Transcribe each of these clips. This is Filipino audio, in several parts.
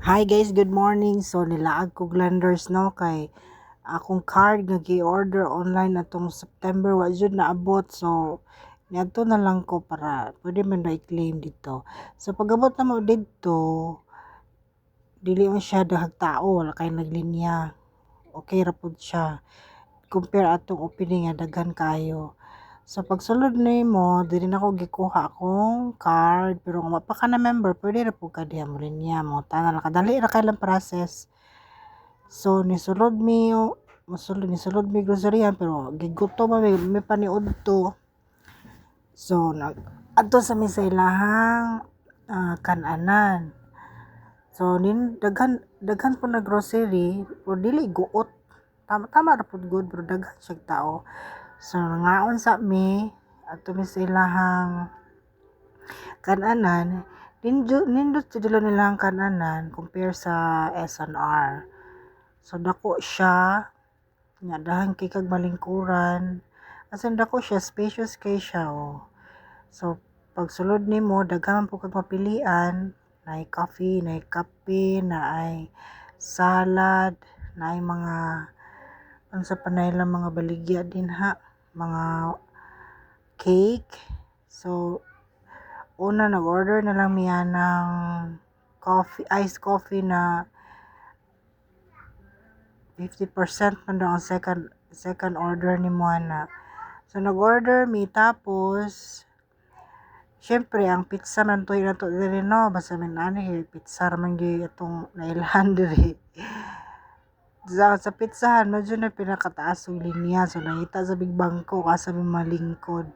Hi guys, good morning. So nilaag ko Glanders no kay akong card nga gi-order online atong September wa jud naabot. So niadto na lang ko para pwede man na i-claim dito. So pag-abot na mo dito, dili man siya daghang tao, wala kay naglinya. Okay ra pud siya. Compare atong opening nga daghan kayo. So pagsulod nimo, dili na ko gikuha akong card pero kung wa pa ka na member, pwede ra pud ka diha mo linya mo. Tanan nakadali ra kay lang process. So nisulod mi groceryan pero gigutom may paniudto. So nag adto sa mi sa ilahang kan-anan. So daghan po na grocery pero dili guot. Tama ra pud good pero daghan siya tao. So nangaon sa mi adto mi sa ilahang kan-anan. Nindot sa dilo nilang kan-anan compare sa SNR. So dako siya nga dahang kay kag malingkuran. Asan dako siya spacious kay siya oh. So pagsulod nimo daghan po kag mapilian, naay coffee, naay kape, naay salad, naay mga unsa pa na ilang mga baligya din ha, mga cake. So una nag-order na lang miya ng iced coffee na 50% man daw ang second order ni Moana. So nag-order mi tapos syempre ang pizza man to na to diri no basta man ani pizza man gyud atong nailhan diri. Sa pizzahan medyo na pinakataas yung linya so nakita sa big bangko asa mi malingkod.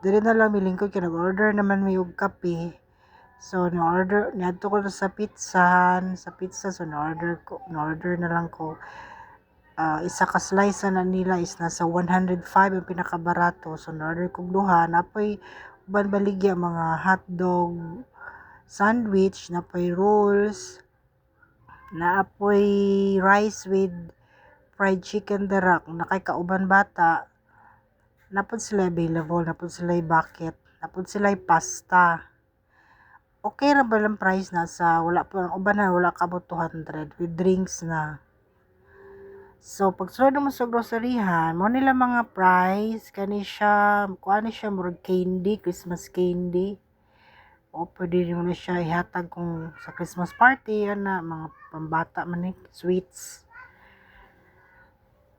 Diri na lang milingkod kay nag-order naman mi og kape. So ni-order niadto ko sa pizza so na-order na lang ko. Isa ka slice na nila is nasa 105 ang pinakabarato. So na-order ko duha napoy uban baligya mga hotdog sandwich, napoy rolls, naapoy rice with fried chicken darak nakay kauban bata. Napod sila available, napod sila bucket, napod sila pasta. Okay ra ba lang price na sa wala po ang uban na wala ka 200 with drinks na. So pagsulod mo sa groceryhan, mo nila mga price kani siya, kuan ni siya murag candy, Christmas candy. O pwede mo na siya ihatag kung sa Christmas party yan na mga pambata man ni sweets.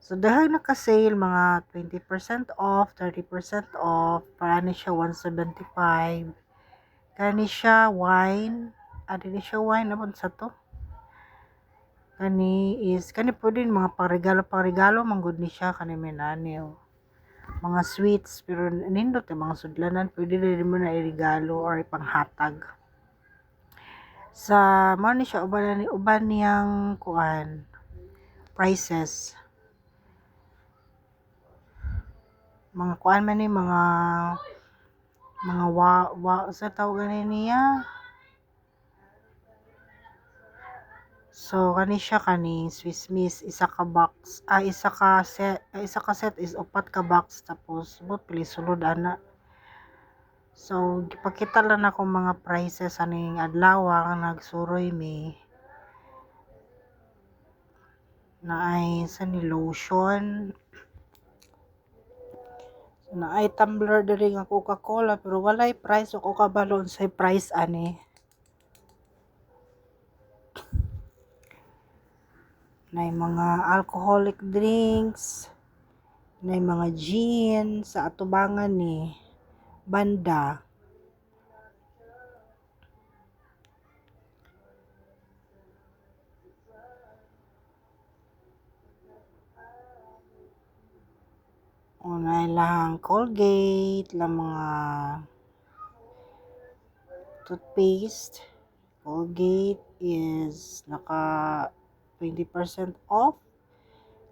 So dahil naka-sale mga 20% off, 30% off, para ni siya 175. Kani siya wine, ni siya wine naman sa to. Kani po din mga pangregalo manggod ni siya kani menani oh. Mga sweets pero nindot yung mga sudlanan pwede rin mo na iregalo or ipanghatag. Sa mo ni siya uban niyang kuan prices. Mga kuan man ni mga sa tawag niya. So kani siya Swiss Miss isa ka set is upat ka box tapos but pili sulod ana. So gipakita lang ako mga prices aning adlaw ang nagsuroy mi. Naay sa ni lotion. Naay tumbler diri nga Coca-Cola pero walay price o kabalo sa price ani. Nay mga alcoholic drinks, nay mga gin sa atubangan ni banda. Unay lang Colgate, lang mga toothpaste. Colgate is naka 20% off.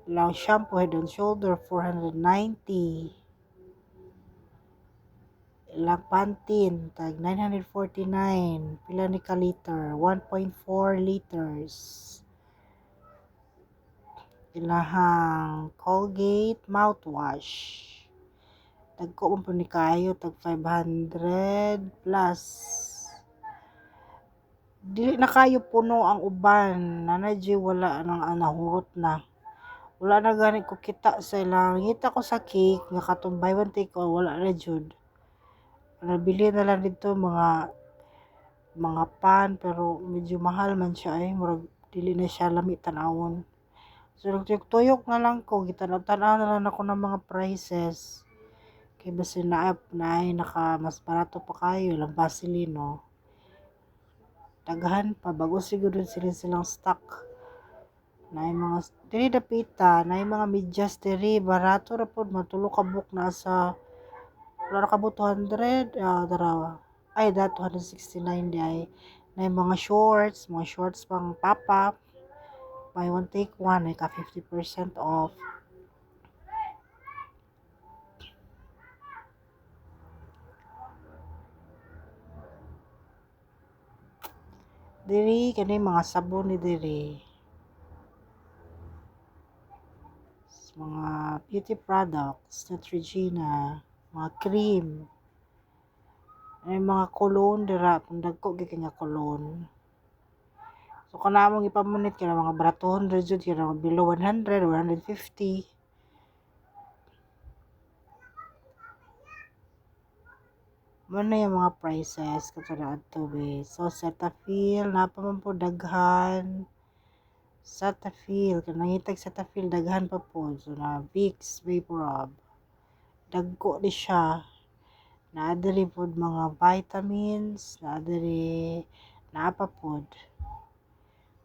Lang shampoo Head and Shoulder 490. Lang Pantene tag 949. Pila ni ka liter? 1.4 liters. Ilahang Colgate mouthwash. Dagko man po ni kayo tag 500 plus. dili na kayo puno ang uban nanay wala nang nahurot na. Wala na gani ko kita sa ilang ngita ko sa cake nga katong buy one take one wala na jud. Nabili na lang dito mga pan pero medyo mahal man siya murag dili na siya lami tan-awon. So nagtuyok na lang ko gitanaw-tanaw na lang ako ng mga prices. Kay basi na ay naka mas barato pa kayo lang Vaseline no. Daghan pa bago siguro silang stock. Na mga diri dapita na mga medyas diri barato ra pod matulo ka book na sa wala ka bo 200 darawa ay that 269 di ay na mga shorts pang papa buy one take one ay ka 50% off. Diri kani mga sabon ni diri mga beauty products Neutrogena mga cream ay mga cologne dira kung dagko gyud nga cologne. So kana mong ipamunit kaya mga baraton ra jud kaya below 100 or 150. Muna yung mga prices katulad to be. So Cetaphil napa man po daghan. Cetaphil kanangitag Cetaphil daghan pa po. So na Vicks Vaporub. Dagko di siya. Naadiri po mga vitamins, naadiri naapa pod.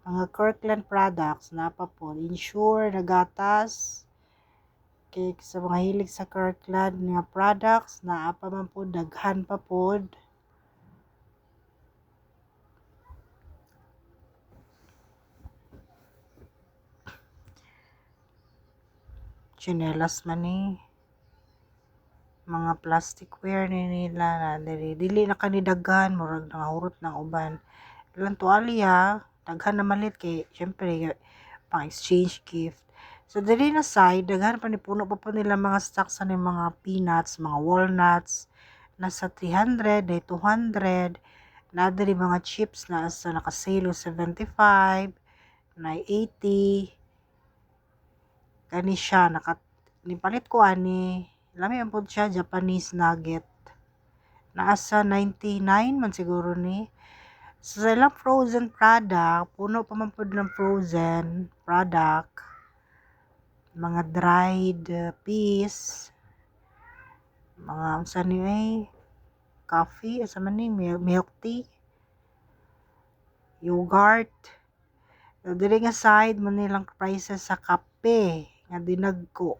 Mga Kirkland products naapa pod. Ensure na gatas. Kay sa mga hilig sa Kirkland nga products naapa man pod daghan pa pod. Chinelas man ni mga plasticware ni nila na dili na kanidaghan murag nangahurot ng uban ilang tuwalya daghan na malit kay syempre pang exchange gift. So dili na side daghan pa ni puno pa po nila mga stocks sa mga peanuts mga walnuts nasa 300 day 200 na diri mga chips na sa nakasale 75 na 80 kani siya nipalit ko ani lami ang po siya Japanese nugget naasa 99 man siguro ni so sa ilang frozen product puno pa man po ng frozen product mga dried peas mga unsa ni coffee asa man ni milk tea yogurt so dili nga side man nilang prices sa kape nga dinagko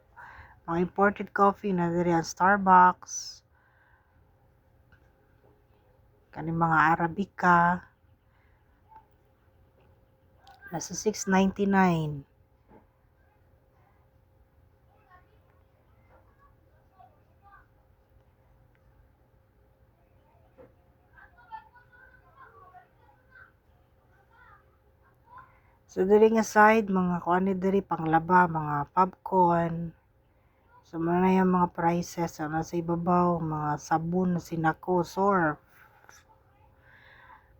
mga imported coffee na diri ang Starbucks kani mga Arabica nasa 6.99 so diri nga side mga kuan diri panglaba mga popcorn so na yung mga prices na sa ibabaw mga sabon na Sinako Surf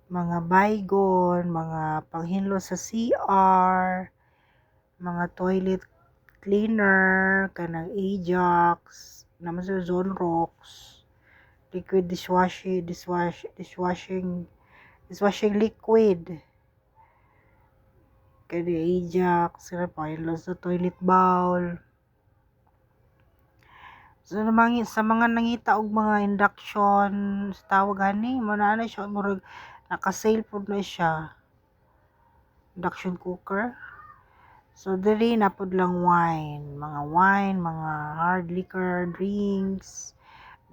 mga Baygon mga panghinlo sa CR mga toilet cleaner kanang Ajax naman sa Zonrox liquid dishwashing liquid kani Ajax sila panghinlo sa toilet bowl. So sa mga nangita og mga induction sa tawag ani mo na siya murag naka-sale pod na siya induction cooker. So diri na pod lang wine, mga hard liquor, drinks.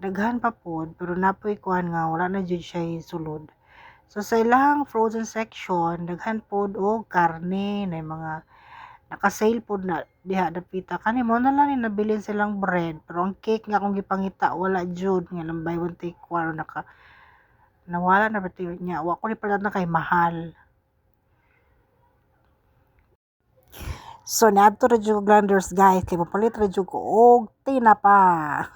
Daghan pa pod pero napoy kuan nga wala na jud siya sulod. So sa ilang frozen section daghan pod og karne na mga naka-sale pod na diha dapita kani mo na lang ni nabili silang bread pero ang cake nga akong gipangita wala jud nga nang buy one take one nawala na pati niya wa ko ni pala na kay mahal. So, naadto ra jud ko grinders guys kay mapalit ra jud ko og tinapa.